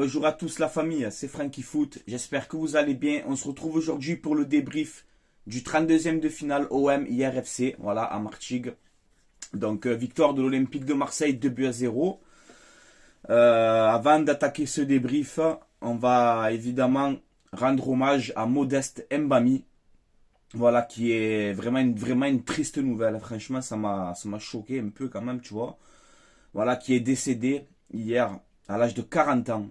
Bonjour à tous la famille, c'est Franky Foot, j'espère que vous allez bien. On se retrouve aujourd'hui pour le débrief du 32e de finale OM IRFC, voilà, à Martigues. Donc victoire de l'Olympique de Marseille 2-0. Avant d'attaquer ce débrief, on va évidemment rendre hommage à Modeste Mbami. Voilà, qui est vraiment une triste nouvelle. Franchement, ça m'a choqué un peu quand même, tu vois. Voilà, qui est décédé hier à l'âge de 40 ans.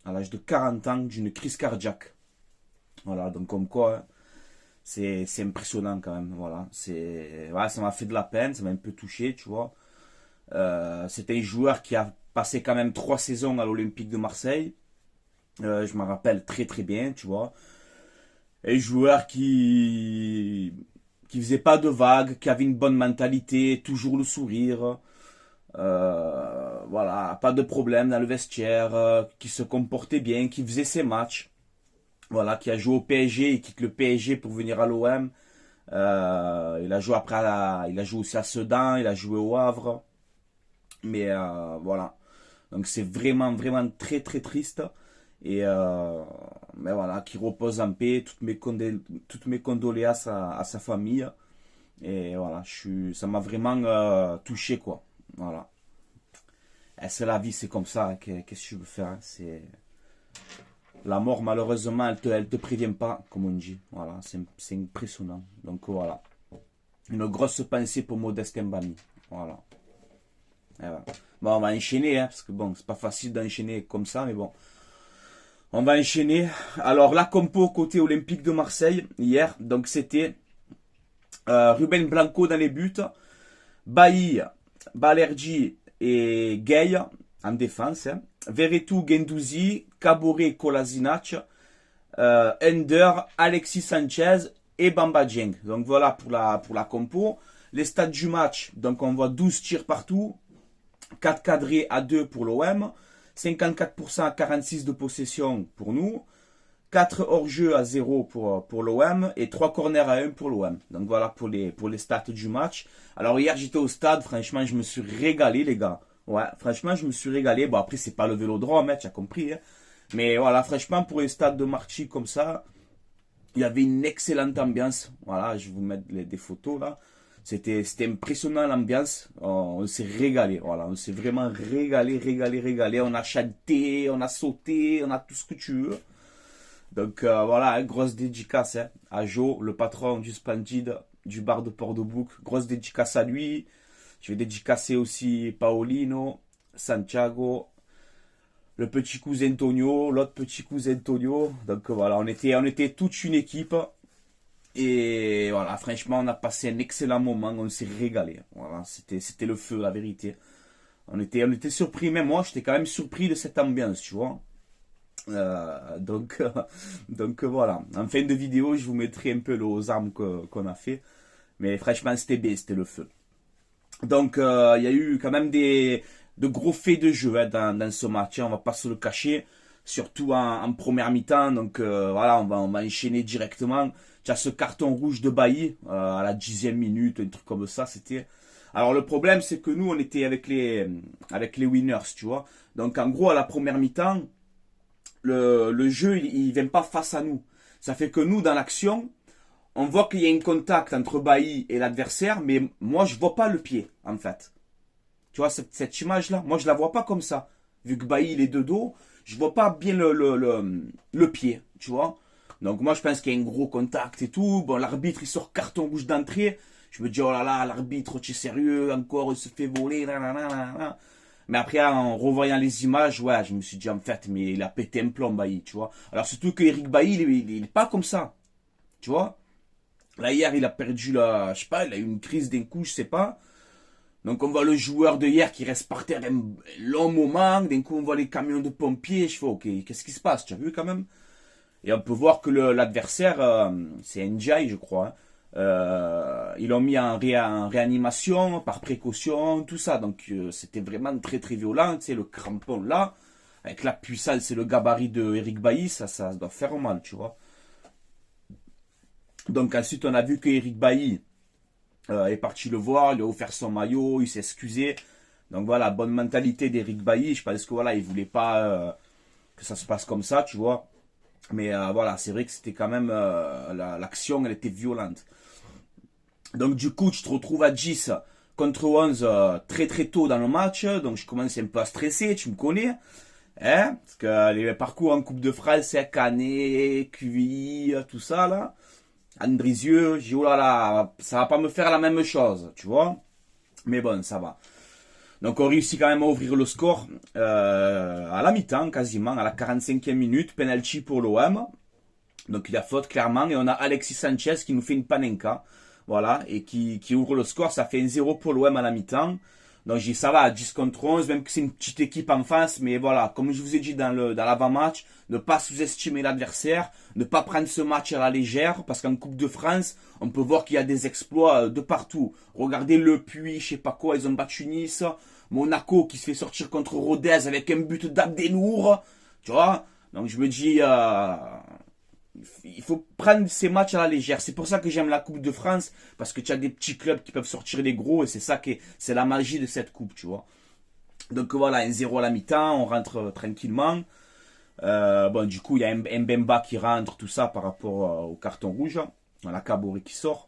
À l'âge de 40 ans d'une crise cardiaque. Voilà, donc comme quoi, hein, c'est impressionnant quand même. Voilà, ça m'a fait de la peine, ça m'a un peu touché, tu vois. C'était un joueur qui a passé quand même 3 saisons à l'Olympique de Marseille. Je m'en rappelle très très bien, tu vois. Un joueur qui faisait pas de vagues, qui avait une bonne mentalité, toujours le sourire. Voilà, pas de problème dans le vestiaire, qui se comportait bien, qui faisait ses matchs. Voilà, qui a joué au PSG, il quitte le PSG pour venir à l'OM. Il a joué il a joué aussi à Sedan, il a joué au Havre. Mais voilà, donc c'est vraiment très très triste. Et mais voilà, qui repose en paix. Toutes mes condoléances à sa famille. Et voilà, ça m'a vraiment touché quoi. Voilà. Et c'est la vie, c'est comme ça. Qu'est-ce que je veux faire, hein. C'est la mort, malheureusement, elle te prévient pas, comme on dit. Voilà, c'est impressionnant. Donc voilà, une grosse pensée pour Modeste Mbami. Voilà. Et voilà. Bon, on va enchaîner, hein, parce que bon, c'est pas facile d'enchaîner comme ça, mais bon. On va enchaîner. Alors, la compo côté Olympique de Marseille, hier, donc c'était Ruben Blanco dans les buts, Bailly, Balerdi et Gay en défense, hein. Verretou, Guendouzi, Caboret, Kolasinac, Ender, Alexis Sanchez et Bamba Dieng. Donc voilà pour la compo. Les stats du match, donc on voit 12 tirs partout, 4 cadrés à 2 pour l'OM, 54% à 46 de possession pour nous, 4 hors-jeu à 0 pour l'OM et 3 corners à 1 pour l'OM. Donc voilà pour les stats du match. Alors hier j'étais au stade, franchement je me suis régalé les gars. Ouais, franchement je me suis régalé. Bon après c'est pas le Vélodrome, hein, tu as compris. Hein. Mais voilà, franchement pour les stades de Martigues comme ça, il y avait une excellente ambiance. Voilà, je vais vous mettre des photos là. C'était impressionnant l'ambiance. On s'est régalé. Voilà, on s'est vraiment régalé. On a chanté, on a sauté, on a tout ce que tu veux. Donc voilà, grosse dédicace hein, à Joe, le patron du Splendide, du bar de Port-de-Bouc. Grosse dédicace à lui. Je vais dédicacer aussi Paolino, Santiago, le petit cousin Tonio, l'autre petit cousin Tonio. Donc voilà, on était toute une équipe. Et voilà, franchement, on a passé un excellent moment, on s'est régalé. Voilà, c'était le feu, la vérité. On était surpris, même moi, j'étais quand même surpris de cette ambiance, tu vois. Donc, donc voilà. En fin de vidéo, je vous mettrai un peu les armes qu'on a fait. Mais franchement, c'était bien, c'était le feu. Donc, il y a eu quand même de gros faits de jeu hein, dans ce match. Hein, on va pas se le cacher. Surtout en première mi-temps. Donc voilà, on va enchaîner directement. Tu as ce carton rouge de Bailly à la 10e minute, un truc comme ça. C'était. Alors le problème, c'est que nous, on était avec les winners, tu vois. Donc en gros, à la première mi-temps, le jeu, il vient pas face à nous. Ça fait que nous, dans l'action, on voit qu'il y a un contact entre Bailly et l'adversaire, mais moi, je vois pas le pied, en fait. Tu vois, cette image-là, moi, je la vois pas comme ça. Vu que Bailly, il est de dos, je vois pas bien le pied, tu vois. Donc moi, je pense qu'il y a un gros contact et tout. Bon, l'arbitre, il sort carton rouge d'entrée. Je me dis, oh là là, l'arbitre, tu es sérieux, encore, il se fait voler, nanana. Mais après, en revoyant les images, ouais, je me suis dit, en fait, mais il a pété un plomb, Bailly, tu vois. Alors, surtout que Eric Bailly, il est pas comme ça, tu vois. Là, hier, il a perdu je sais pas, il a eu une crise d'un coup, je sais pas. Donc, on voit le joueur de hier qui reste par terre un long moment. D'un coup, on voit les camions de pompiers. Je fais, ok, qu'est-ce qui se passe? Tu as vu quand même? Et on peut voir que l'adversaire, c'est Ndiaye, je crois. Hein. Ils l'ont mis en réanimation, par précaution, tout ça. Donc, c'était vraiment très très violent. Tu sais, le crampon là, avec la puissance et le gabarit de Eric Bailly, ça doit faire mal, tu vois. Donc, ensuite, on a vu que Eric Bailly est parti le voir, il a offert son maillot, il s'est excusé. Donc, voilà, bonne mentalité d'Eric Bailly. Je pense que voilà, il voulait pas que ça se passe comme ça, tu vois. Mais voilà, c'est vrai que c'était quand même, l'action, elle était violente. Donc du coup, tu te retrouves à 10 contre 11 très très tôt dans le match. Donc je commence un peu à stresser, tu me connais. Hein? Parce que les parcours en Coupe de France, c'est Canet, QI, tout ça là. Andrisieux, j'ai dit oh là là, ça va pas me faire la même chose, tu vois. Mais bon, ça va. Donc on réussit quand même à ouvrir le score à la mi-temps, quasiment, à la 45e minute. Penalty pour l'OM. Donc il y a faute clairement. Et on a Alexis Sanchez qui nous fait une panenka. Voilà, et qui ouvre le score. Ça fait 1-0 pour l'OM à la mi-temps. Donc j'ai dit ça va, 10 contre 11, même que c'est une petite équipe en face. Mais voilà, comme je vous ai dit dans l'avant-match, ne pas sous-estimer l'adversaire, ne pas prendre ce match à la légère, parce qu'en Coupe de France, on peut voir qu'il y a des exploits de partout. Regardez Le Puy, je sais pas quoi, ils ont battu Nice. Monaco qui se fait sortir contre Rodez avec un but d'Abdenour. Tu vois? Donc je me dis, il faut prendre ces matchs à la légère. C'est pour ça que j'aime la Coupe de France, parce que tu as des petits clubs qui peuvent sortir les gros, et c'est ça qui c'est la magie de cette coupe, tu vois. Donc voilà, 1-0 à la mi-temps, on rentre tranquillement. Bon, du coup, il y a Mbemba qui rentre, tout ça par rapport au carton rouge. La Caboret qui sort.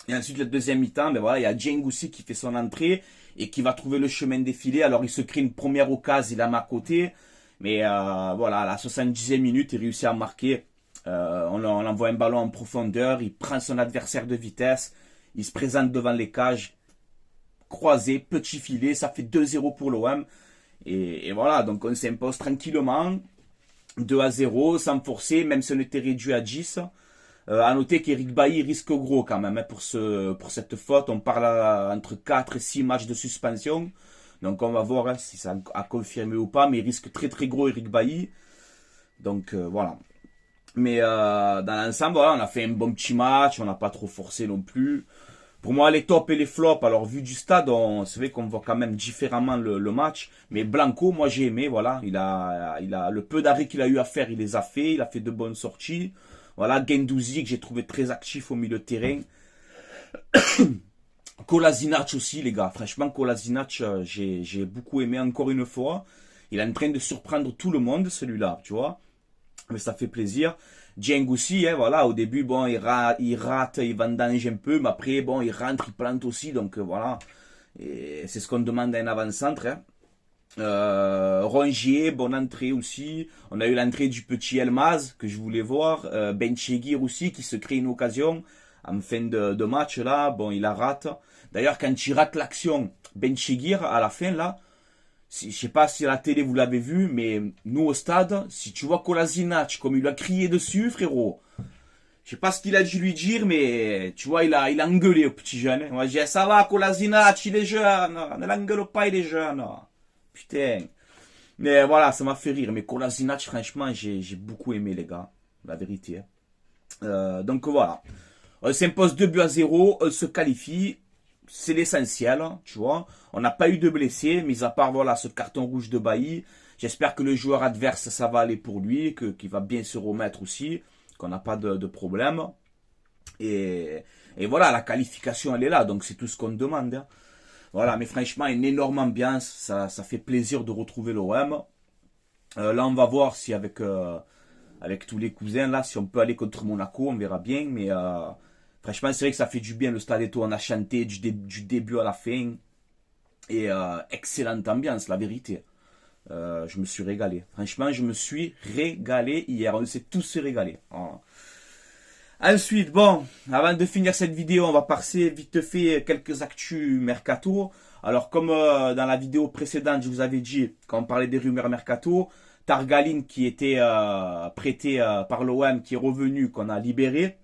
Et ensuite, la deuxième mi-temps, ben voilà, il y a Dieng aussi qui fait son entrée et qui va trouver le chemin défilé. Alors, il se crée une première occasion, il la met à côté. Mais voilà, à la 70e minute, il réussit à marquer. On l'envoie un ballon en profondeur, il prend son adversaire de vitesse, il se présente devant les cages, croisé, petit filet, ça fait 2-0 pour l'OM. Et voilà, donc on s'impose tranquillement, 2-0, sans forcer, même si on était réduit à 10. À noter qu'Eric Bailly risque gros quand même pour cette faute. On parle entre 4 et 6 matchs de suspension. Donc on va voir si ça a confirmé ou pas, mais il risque très très gros Eric Bailly. Donc voilà. Mais dans l'ensemble, voilà, on a fait un bon petit match, on n'a pas trop forcé non plus. Pour moi, les tops et les flops, alors vu du stade, c'est vrai qu'on voit quand même différemment le match. Mais Blanco, moi j'ai aimé, voilà, il a le peu d'arrêts qu'il a eu à faire, il les a fait, il a fait de bonnes sorties. Voilà, Guendouzi que j'ai trouvé très actif au milieu de terrain. Kolasinac aussi, les gars. Franchement, Kolasinac, j'ai beaucoup aimé encore une fois. Il est en train de surprendre tout le monde, celui-là, tu vois. Mais ça fait plaisir. Dieng aussi, hein, voilà, au début, bon, il rate, il vendange un peu, mais après, bon, il rentre, il plante aussi, donc voilà. Et c'est ce qu'on demande à un avant-centre. Hein. Rongier, bonne entrée aussi. On a eu l'entrée du petit Elmaz, que je voulais voir. Ben Chiguir aussi, qui se crée une occasion en fin de match, là. Bon, il la rate. D'ailleurs, quand il rate l'action, Ben Chiguir, à la fin, là, je sais pas si à la télé vous l'avez vu, mais nous au stade, si tu vois Kolasinac, comme il a crié dessus, frérot, je sais pas ce qu'il a dû lui dire, mais tu vois, il a engueulé au petit jeune. Moi, j'ai dit, ça va, Kolasinac, il est jeune, ne l'engueule pas, il est jeune. Putain. Mais voilà, ça m'a fait rire. Mais Kolasinac, franchement, j'ai beaucoup aimé, les gars, la vérité. Donc voilà. On s'impose 2-0, on se qualifie. C'est l'essentiel, tu vois. On n'a pas eu de blessés, mis à part voilà ce carton rouge de Bailly. J'espère que le joueur adverse, ça va aller pour lui, qu'il va bien se remettre aussi, qu'on n'a pas de problème. Et voilà, la qualification, elle est là, donc c'est tout ce qu'on demande. Hein. Voilà, mais franchement, une énorme ambiance, ça fait plaisir de retrouver l'OM. Là, on va voir si avec tous les cousins, là, si on peut aller contre Monaco, on verra bien, mais... franchement, c'est vrai que ça fait du bien, le Stade Eto, on a chanté du début à la fin. Et excellente ambiance, la vérité. Je me suis régalé. Franchement, je me suis régalé hier. On s'est tous se régaler. Voilà. Ensuite, bon, avant de finir cette vidéo, on va passer vite fait quelques actus mercato. Alors, comme dans la vidéo précédente, je vous avais dit, quand on parlait des rumeurs mercato, Targaline qui était prêté par l'OM, qui est revenu, qu'on a libéré,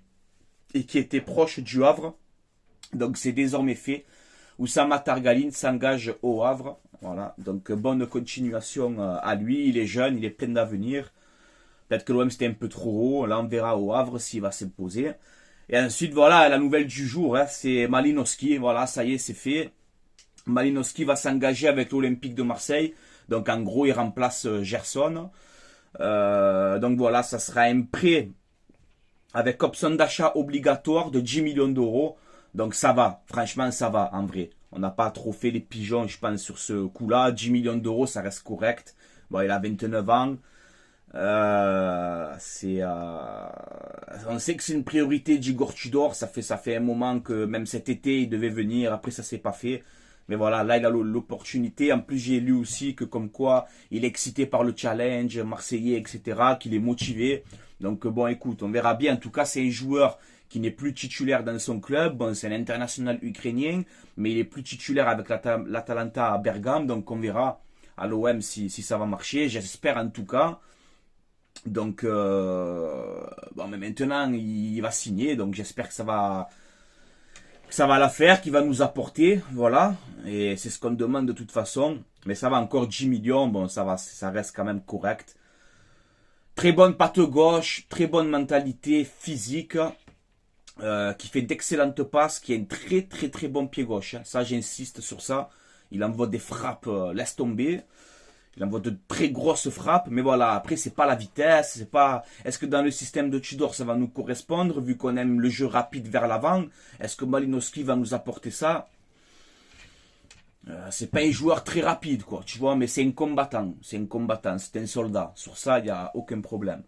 et qui était proche du Havre. Donc c'est désormais fait. Oussama Targaline s'engage au Havre. Voilà. Donc bonne continuation à lui. Il est jeune, il est plein d'avenir. Peut-être que l'OM c'était un peu trop haut. Là on verra au Havre s'il va s'imposer. Et ensuite voilà la nouvelle du jour. Hein, c'est Malinowski. Voilà, ça y est, c'est fait. Malinowski va s'engager avec l'Olympique de Marseille. Donc en gros il remplace Gerson. Donc voilà, ça sera un prêt avec option d'achat obligatoire de 10 millions d'euros. Donc ça va, franchement ça va en vrai. On n'a pas trop fait les pigeons, je pense, sur ce coup-là. 10 millions d'euros, ça reste correct. Bon, il a 29 ans. On sait que c'est une priorité d'Igor Tudor. Ça fait un moment que même cet été il devait venir. Après ça s'est pas fait. Mais voilà, là il a l'opportunité. En plus j'ai lu aussi que comme quoi il est excité par le challenge marseillais, etc. Qu'il est motivé. Donc bon, écoute, on verra bien. En tout cas, c'est un joueur qui n'est plus titulaire dans son club. Bon, c'est un international ukrainien, mais il est plus titulaire avec l'Atalanta à Bergame. Donc on verra à l'OM si ça va marcher. J'espère en tout cas. Donc, bon, mais maintenant, il va signer, donc j'espère que ça va la faire, qu'il va nous apporter, voilà. Et c'est ce qu'on demande de toute façon. Mais ça va encore 10 millions, bon, ça reste quand même correct. Très bonne patte gauche, très bonne mentalité physique, qui fait d'excellentes passes, qui a un très très très bon pied gauche. Hein. Ça, j'insiste sur ça. Il envoie des frappes, laisse tomber. Il envoie de très grosses frappes, mais voilà, après c'est pas la vitesse, c'est pas... Est-ce que dans le système de Tudor ça va nous correspondre, vu qu'on aime le jeu rapide vers l'avant? Est-ce que Malinowski va nous apporter ça? C'est pas un joueur très rapide, quoi, tu vois, mais c'est un combattant, c'est un soldat. Sur ça, il n'y a aucun problème.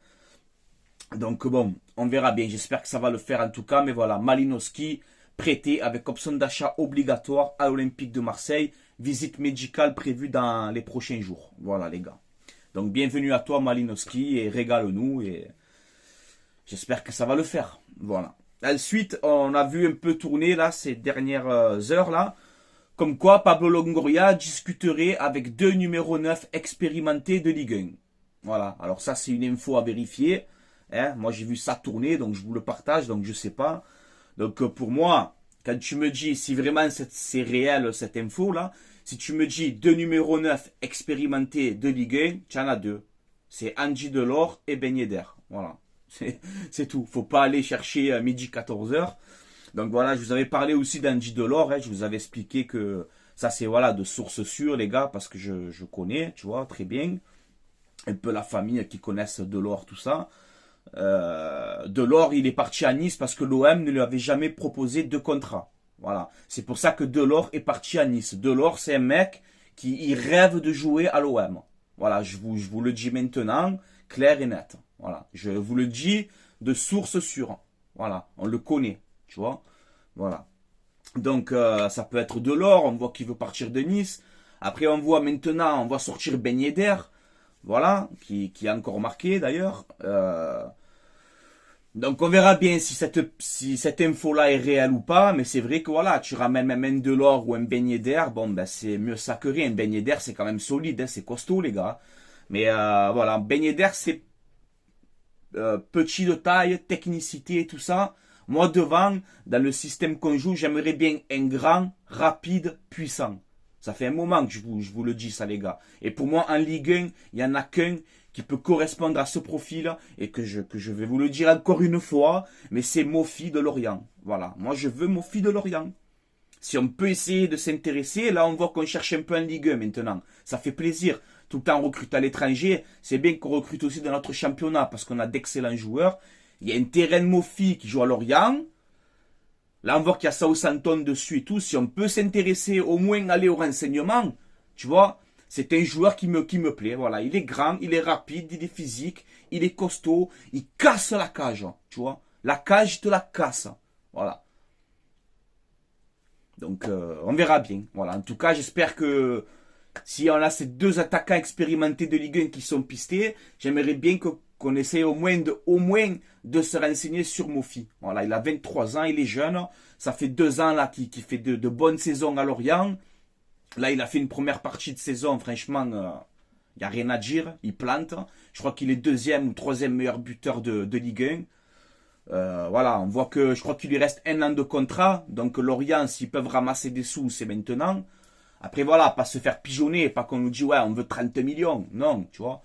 Donc bon, on verra bien, j'espère que ça va le faire en tout cas, mais voilà, Malinowski, prêté avec option d'achat obligatoire à l'Olympique de Marseille. Visite médicale prévue dans les prochains jours. Voilà les gars. Donc bienvenue à toi Malinowski et régale-nous et j'espère que ça va le faire. Voilà. Ensuite, on a vu un peu tourner là ces dernières heures là, comme quoi Pablo Longoria discuterait avec deux numéros 9 expérimentés de Ligue 1. Voilà. Alors ça c'est une info à vérifier. Hein. Moi j'ai vu ça tourner donc je vous le partage donc je sais pas. Donc pour moi, quand tu me dis si vraiment c'est réel cette info là, si tu me dis deux numéros 9 expérimentés de Ligue 1, tu en as deux. C'est Andy Delors et Ben Yedder. Voilà. C'est tout. Faut pas aller chercher midi 14h. Donc voilà, je vous avais parlé aussi d'Andy Delors. Hein. Je vous avais expliqué que ça c'est voilà de sources sûres les gars, parce que je connais, tu vois, très bien. Un peu la famille qui connaissent Delors, tout ça. Delors, il est parti à Nice parce que l'OM ne lui avait jamais proposé de contrat. Voilà. C'est pour ça que Delors est parti à Nice. Delors, c'est un mec qui rêve de jouer à l'OM. Voilà, je vous le dis maintenant, clair et net. Voilà. Je vous le dis de source sûre. Voilà. On le connaît. Tu vois. Voilà. Donc, ça peut être Delors. On voit qu'il veut partir de Nice. Après, on voit maintenant, on va sortir Ben Yedder. Voilà. Qui a encore marqué d'ailleurs. Donc on verra bien si cette info-là est réelle ou pas, mais c'est vrai que voilà, tu ramènes même un Delors ou un Ben Yedder, bon ben c'est mieux ça que rien. Ben Yedder c'est quand même solide, hein, c'est costaud les gars. Mais voilà, Ben Yedder c'est petit de taille, technicité et tout ça. Moi devant, dans le système qu'on joue, j'aimerais bien un grand, rapide, puissant. Ça fait un moment que je vous le dis ça les gars. Et pour moi en Ligue 1, il y en a qu'un qui peut correspondre à ce profil et que je vais vous le dire encore une fois, mais c'est Mofi de Lorient. Voilà, moi je veux Mofi de Lorient. Si on peut essayer de s'intéresser, là on voit qu'on cherche un peu en Ligue 1 maintenant. Ça fait plaisir. Tout le temps on recrute à l'étranger, c'est bien qu'on recrute aussi dans notre championnat parce qu'on a d'excellents joueurs. Il y a un terrain Mofi qui joue à Lorient. Là on voit qu'il y a Southampton dessus et tout. Si on peut s'intéresser, au moins aller au renseignement, tu vois. C'est un joueur qui me plaît, voilà. Il est grand, il est rapide, il est physique, il est costaud, il casse la cage, tu vois. La cage, il te la casse, voilà. Donc, on verra bien, voilà. En tout cas, j'espère que si on a ces deux attaquants expérimentés de Ligue 1 qui sont pistés, j'aimerais bien qu'on essaye au moins de se renseigner sur Mofi. Voilà, il a 23 ans, il est jeune. Ça fait 2 ans là qu'il fait de bonnes saisons à Lorient. Là, il a fait une première partie de saison, franchement, il n'y a rien à dire, il plante. Je crois qu'il est 2e ou 3e meilleur buteur de Ligue 1. Voilà, on voit que je crois qu'il lui reste 1 an de contrat. Donc Lorient, s'ils peuvent ramasser des sous, c'est maintenant. Après voilà, pas se faire pigeonner, pas qu'on nous dise ouais, on veut 30 millions. Non, tu vois.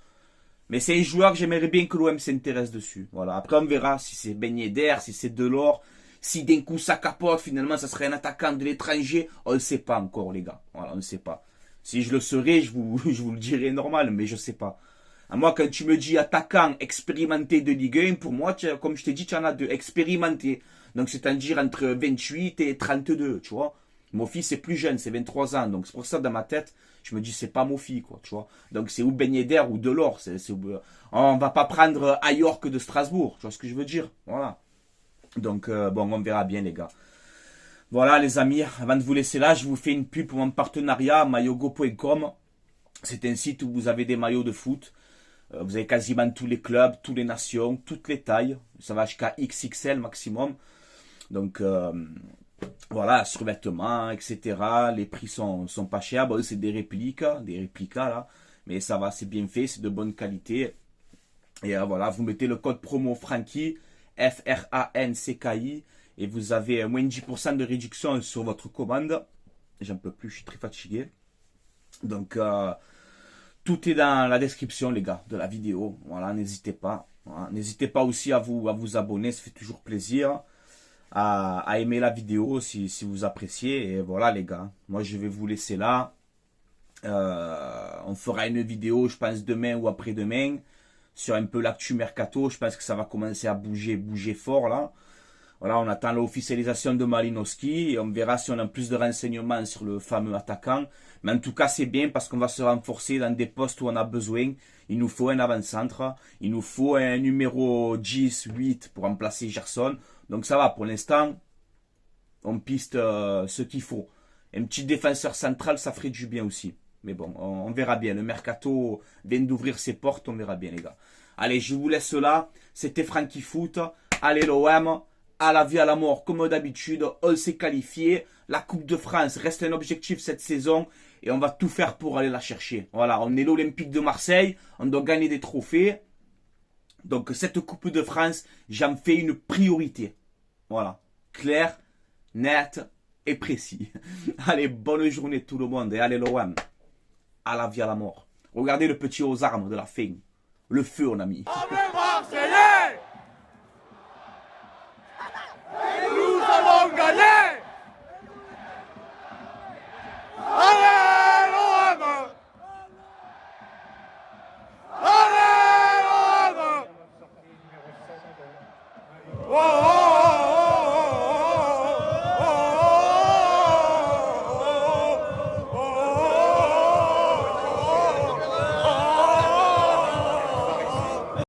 Mais c'est un joueur que j'aimerais bien que l'OM s'intéresse dessus. Voilà. Après on verra si c'est Ben Yedder, si c'est Delors. Si d'un coup ça capote, finalement ça serait un attaquant de l'étranger, on ne sait pas encore les gars. Voilà, on ne sait pas. Si je le saurais, je vous le dirais normal, mais je ne sais pas. À moi, quand tu me dis attaquant expérimenté de Ligue 1, pour moi, comme je t'ai dit, tu en as deux expérimentés. Donc c'est-à-dire entre 28 et 32, tu vois. Mofi, c'est plus jeune, c'est 23 ans. Donc, c'est pour ça, dans ma tête, je me dis, c'est pas Mofi, quoi, tu vois. Donc, c'est ou Ben Yedder ou Delors. On va pas prendre Ayork de Strasbourg. Tu vois ce que je veux dire? Voilà. Donc, bon, on verra bien, les gars. Voilà, les amis. Avant de vous laisser là, je vous fais une pub pour mon partenariat, mayogo.com. C'est un site où vous avez des maillots de foot. Vous avez quasiment tous les clubs, toutes les nations, toutes les tailles. Ça va jusqu'à XXL maximum. Donc, voilà, survêtements, etc. Les prix sont pas chers. Bon, c'est des réplicas là. Mais ça va, c'est bien fait, c'est de bonne qualité. Et voilà, vous mettez le code promo Franky, FRANCKI, et vous avez moins de 10% de réduction sur votre commande. J'en peux plus, je suis très fatigué. Donc, tout est dans la description, les gars, de la vidéo. Voilà, n'hésitez pas. Voilà. N'hésitez pas aussi à vous abonner, ça fait toujours plaisir. À aimer la vidéo si vous appréciez. Et voilà, les gars, moi je vais vous laisser là. On fera une vidéo, je pense, demain ou après-demain, sur un peu l'actu mercato. Je pense que ça va commencer à bouger fort là. Voilà, on attend l'officialisation de Malinowski et on verra si on a plus de renseignements sur le fameux attaquant. Mais en tout cas, c'est bien parce qu'on va se renforcer dans des postes où on a besoin. Il nous faut un avant-centre, il nous faut un numéro 10, 8 pour remplacer Gerson. Donc ça va, pour l'instant, on piste ce qu'il faut. Un petit défenseur central, ça ferait du bien aussi. Mais bon, on verra bien. Le mercato vient d'ouvrir ses portes, on verra bien, les gars. Allez, je vous laisse là. C'était Franky Foot. Allez, l'OM. À la vie, à la mort, comme d'habitude, on s'est qualifié. La Coupe de France reste un objectif cette saison et on va tout faire pour aller la chercher. Voilà, on est l'Olympique de Marseille, on doit gagner des trophées. Donc cette Coupe de France, j'en fais une priorité. Voilà, clair, net et précis. Allez, bonne journée tout le monde et allez l'OM. À la vie, à la mort. Regardez le petit aux armes de la fin. Le feu, on a mis.